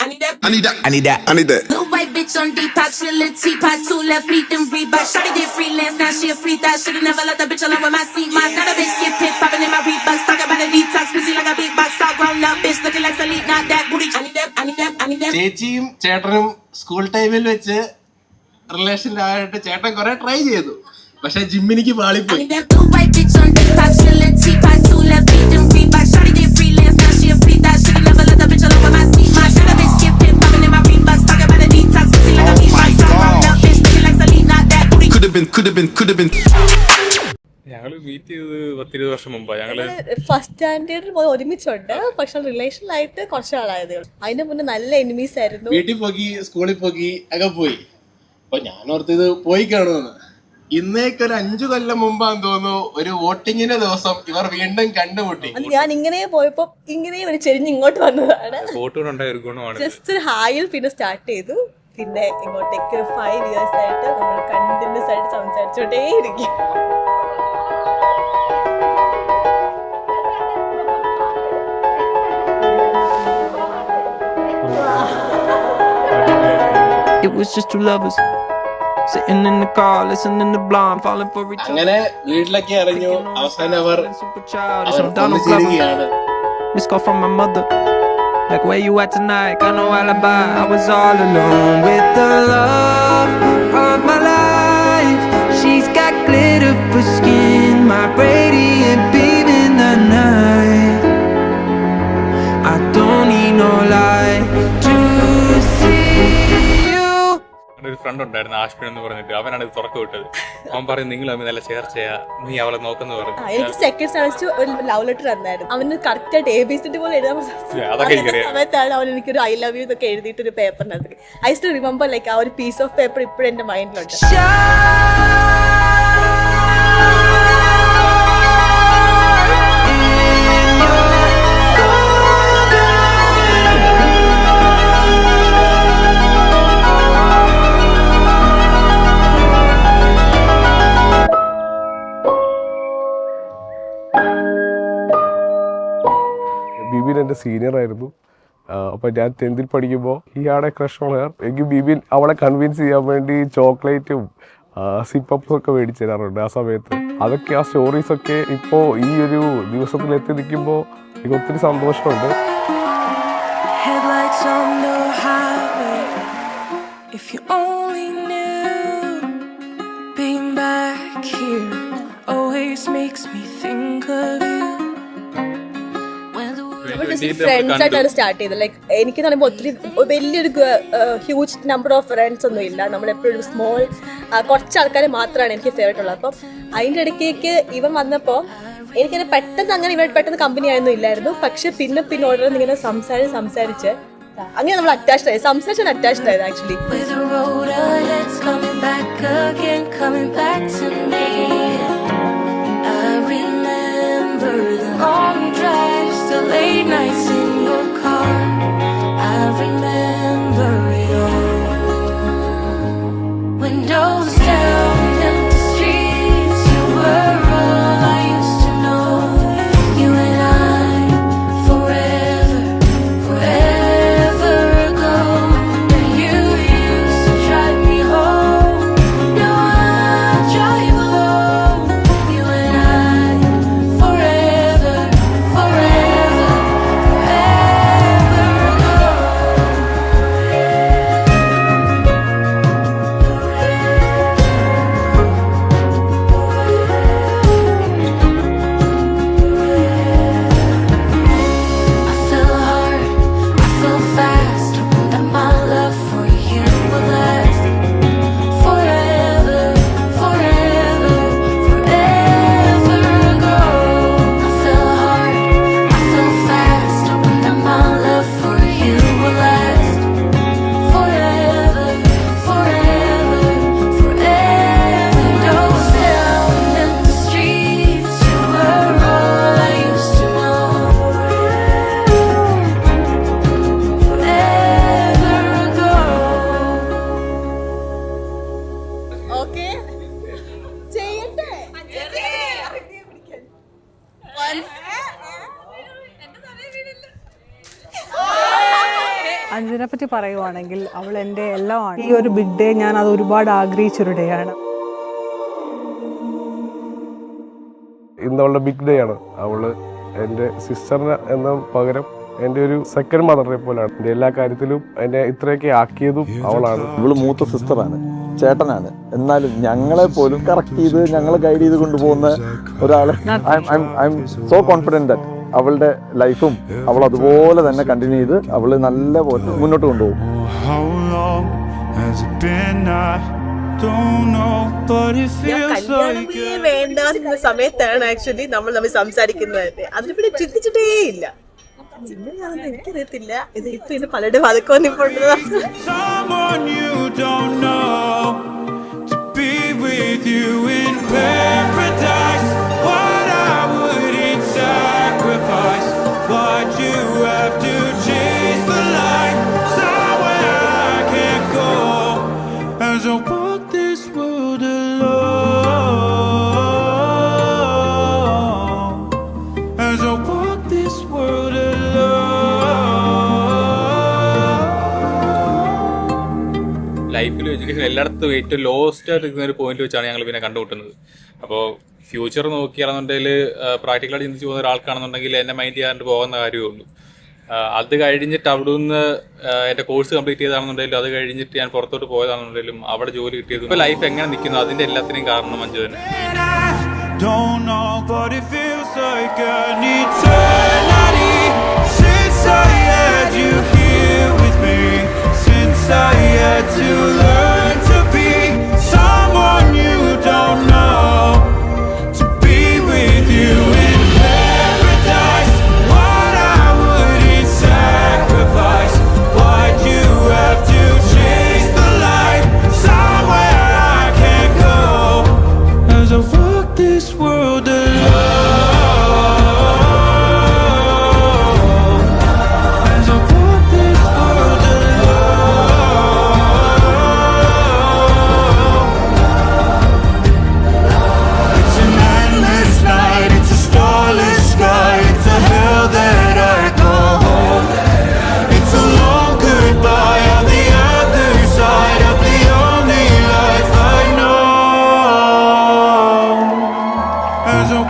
I need that. I need that. I need that. Little white bitch on Depop, she a little teapot, 2 left feet, them Reebok. Shawty did freelance, now she a free thought. Shoulda never let the bitch alone with my seat. My got a bitch get pit, popping in my Reeboks. Talk about a detox, pussy like a beatbox. All grown up, bitch looking like Selena, not that booty. I need that, I need that, I need that. ചേച്ചിയും ചേട്ടനും school ടൈമിൽ വെച്ച് റിലേഷനിലായിട്ട് ചേട്ടൻ കുറെ try ചെയ്തു, പക്ഷെ ജിമ്മിനിക്ക് പാളിപ്പോയി. Little white bitch on Depop, she a little teapot, 2 left feet, them Reebok. Shawty did freelance, now she a free thought. Shoulda never let the bitch alone with my seat. My got a bitch get pit, popping in my Reeboks. Talk about a detox, pussy like a beatbox. All grown up, bitch looking like Selena, not that booty. Could have been. ഞങ്ങള് meet ചെയ്ത് 10-20 വർഷം മുമ്പാണ്. ഞങ്ങള് first സ്റ്റാൻഡേർഡിൽ പോയി ഒരുമിച്ചുണ്ട്, പക്ഷെ റിലേഷനിലായിട്ട് കുറച്ച് നാളായതേ ഉള്ളൂ. അതിന് മുന്നേ നല്ല എനിമീസ് ആയിരുന്നു. വീട്ടിൽ പോയി സ്കൂളിൽ പോയി ഒക്കെ പോയി. അപ്പൊ ഞാൻ ഓർത്തത് പോയി കാണുമെന്ന്. ഇന്നേക്കൊരു 5 കൊല്ലം മുമ്പാന്ന് തോന്നുന്നു ഒരു വോട്ടിങ്ങിന്റെ ദിവസം ഇവർ വീണ്ടും കണ്ടുമുട്ടി. ഞാൻ ഇങ്ങനെ പോയപ്പോ ഇങ്ങനെ ഒരു ചെരിഞ്ഞ് ഇങ്ങോട്ട് വന്നതാണ്. ഫോട്ടോണ്ടായ ഒരു ഗുണമാണ്. ജസ്റ്റ് ഒരു ഹായിൽ പിന്നെ സ്റ്റാർട്ട് ചെയ്തു, പിന്നെ ഇങ്ങോട്ടേക്ക് 5 years ആയിട്ട് നമ്മൾ കണ്ടിന്യൂസ് ആയിട്ട് സംസാരിച്ചോണ്ടേ ഇരിക്കും. It was just two lovers sitting in the car, listening to Blonde, falling for each other. അങ്ങനെ വീട്ടിലൊക്കെ അറിഞ്ഞു. അവസാനം അവർ ചിരിക്കുകയാണ്. Miss call from my mother, like where you at tonight? Got no alibi. I was all alone with the love of my life. She's got glitter for skin, my radiant beam in the night. I don't need no light to see you. ഒരു front ഉണ്ടായിരുന്നു, ആഷ്മിൻ എന്ന് പറഞ്ഞിട്ട്. അവനാണ് ഇത് തുറക്കം വിട്ടത്. അവൻ പറയും നിങ്ങൾ തമ്മിൽ നല്ല ചേർച്ചയാ, നീ അവളെ നോക്കുന്നു പറഞ്ഞു. എനിക്ക് സെക്കൻഡ് സ്റ്റാൻഡേർഡ് ഒരു ലവ് ലെറ്റർ തന്നായിരുന്നു. അവന് കറക്റ്റ് ആയിട്ട് ABCD പോലെ എഴുതാൻ സമയത്താണ് അവൻ എനിക്കൊരു I love you എന്നൊക്കെ എഴുതിയിട്ട് ഒരു പേപ്പറിനകത്ത്. ഐ സ്റ്റിൽ റിമെമ്പർ ലൈക്ക് ആ ഒരു പീസ് ഓഫ് പേപ്പർ ഇപ്പോഴും എന്റെ മൈൻഡിലുണ്ട്. ബിബിൻ എൻ്റെ സീനിയർ ആയിരുന്നു. അപ്പോൾ ഞാൻ 10th പഠിക്കുമ്പോൾ ഇയാളെ ക്രഷ് ഓൺ ഹെയർ. എനിക്ക് ബിബിൻ അവളെ കൺവിൻസ് ചെയ്യാൻ വേണ്ടി ചോക്ലേറ്റും സിപ്പപ്പും ഒക്കെ മേടിച്ചു തരാറുണ്ട് ആ സമയത്ത്. അതൊക്കെ ആ സ്റ്റോറീസൊക്കെ ഇപ്പോൾ ഈ ഒരു ദിവസത്തിലെത്തി നിൽക്കുമ്പോൾ എനിക്ക് ഒത്തിരി സന്തോഷമുണ്ട്. ഫ്രണ്ട്സ് ആയിട്ടാണ് സ്റ്റാർട്ട് ചെയ്തത്. ലൈക്ക് എനിക്ക് പറയുമ്പോൾ ഒത്തിരി വലിയൊരു ഹ്യൂജ് നമ്പർ ഓഫ് ഫ്രണ്ട്സ് ഒന്നും ഇല്ല. നമ്മളെപ്പോഴും സ്മോൾ കുറച്ച് ആൾക്കാരെ മാത്രമാണ് എനിക്ക് ഫേവറേറ്റ് ഉള്ളത്. അപ്പം അതിൻ്റെ ഇടയ്ക്കേക്ക് ഇവൻ വന്നപ്പോൾ എനിക്കത് പെട്ടെന്ന് അങ്ങനെ ഇവ പെട്ടെന്ന് കമ്പനി ആയൊന്നും ഇല്ലായിരുന്നു. പക്ഷെ പിന്നെ ഓരോന്ന് ഇങ്ങനെ സംസാരിച്ച് അങ്ങനെ നമ്മൾ അറ്റാച്ച്ഡ് ആയി. സംസാരിച്ചാണ് അറ്റാച്ച്ഡ് ആയത് actually. The late nights in your car, I remember it all. Windows down, empty streets, you were all I used to know. You and I, forever ago. When you used to drive me home, now I drive alone. പറ്റി പറയുവാണെങ്കിൽ അവൾ എൻ്റെ എല്ലാമാണ്. ഈ ഒരു big day ഞാൻ അത് ഒരുപാട് ആഗ്രഹിച്ചൊരു ഡേ ആണ്. ഇന്ന് അവളുടെ ബിഗ് ഡേ ആണ്. അവള് എൻ്റെ സിസ്റ്ററിന് എന്ന പകരം എൻ്റെ ഒരു സെക്കൻഡ് മദറിനെ പോലെയാണ്. എൻ്റെ എല്ലാ കാര്യത്തിലും എന്നെ ഇത്രയൊക്കെ ആക്കിയതും അവളാണ്. ഇവള് മൂത്ത സിസ്റ്ററാണ്, ചേട്ടനാണ്. എന്നാലും ഞങ്ങളെ പോലും കറക്റ്റ് ചെയ്ത് ഞങ്ങളെ ഗൈഡ് ചെയ്ത് കൊണ്ടുപോകുന്ന ഒരാളെ I M so confident that അവളുടെ ലൈഫും അവൾ അതുപോലെ തന്നെ കണ്ടിന്യൂ ചെയ്ത് അവള് നല്ല പോലെ മുന്നോട്ട് കൊണ്ടുപോകും. വേണ്ട സമയത്താണ് ആക്ച്വലി നമ്മൾ തമ്മിൽ സംസാരിക്കുന്നത്. അതിനെപ്പറ്റി ചിന്തിച്ചിട്ടേ ഇല്ല. എനിക്കറിയത്തില്ല. ഇത് ഇപ്പൊ ഇത് പലരുടെ പതുക്കെ വന്നിപ്പോണ്ട്. ലൈഫിലും എഡ്യൂക്കേഷൻ എല്ലായിടത്തും ഏറ്റവും ലോസ്റ്റ് ആയിട്ട് നിൽക്കുന്ന ഒരു പോയിന്റ് വെച്ചാണ് ഞങ്ങൾ പിന്നെ കണ്ടുമുട്ടുന്നത്. അപ്പോൾ ഫ്യൂച്ചർ നോക്കിയാണെന്നുണ്ടെങ്കിൽ പ്രാക്ടിക്കലായിട്ട് ചിന്തിച്ച് പോകുന്ന ഒരാൾക്കാണെന്നുണ്ടെങ്കിൽ എന്നെ മൈൻഡ് ചെയ്യാണ്ട് പോകുന്ന കാര്യമേ ഉള്ളൂ. അത് കഴിഞ്ഞിട്ട് അവിടെ നിന്ന് എൻ്റെ കോഴ്സ് കംപ്ലീറ്റ് ചെയ്താണെന്നുണ്ടെങ്കിലും അത് കഴിഞ്ഞിട്ട് ഞാൻ പുറത്തോട്ട് പോയതാണെന്നുണ്ടെങ്കിലും അവിടെ ജോലി കിട്ടിയതും ഇപ്പോൾ ലൈഫ് എങ്ങനെ നിൽക്കുന്നു അതിൻ്റെ എല്ലാത്തിനെയും കാരണം മഞ്ജു തന്നെ. I had to learn to be someone you don't know, to be with you in paradise. What I wouldn't sacrifice. Why'd you have to chase the light somewhere I can't go? As I walk this world alone. As a